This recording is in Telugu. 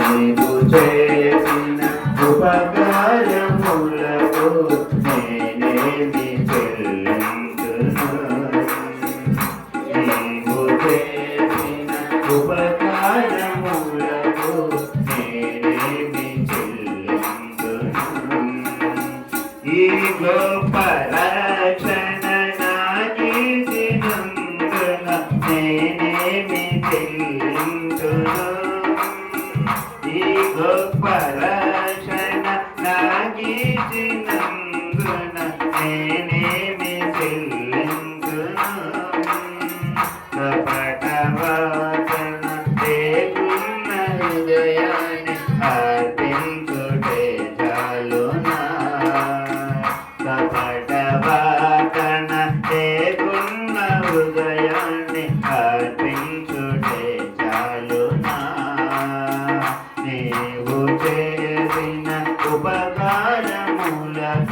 నీవు చేసిన ఉపకారములకు నేనేమి చెల్లింతును నీవు చేసిన ఉపకారములకు నేనేమి చెల్లింతును ఈ గొప్ప రక్షణ నాకిచ్చినందున నేనేమి చెల్లింతును ఈ గొప్ప రక్షణ నాకిచ్చినందున నేనేమి చెల్లింతును కపట వాసన లేకున్న హృదయాన్ని అర్పించుటే చాలునా కపట వాసన లేకున్న హృదయాన్ని అర్పించుటే చాలునా నీవు చేసిన ఉపకారములకు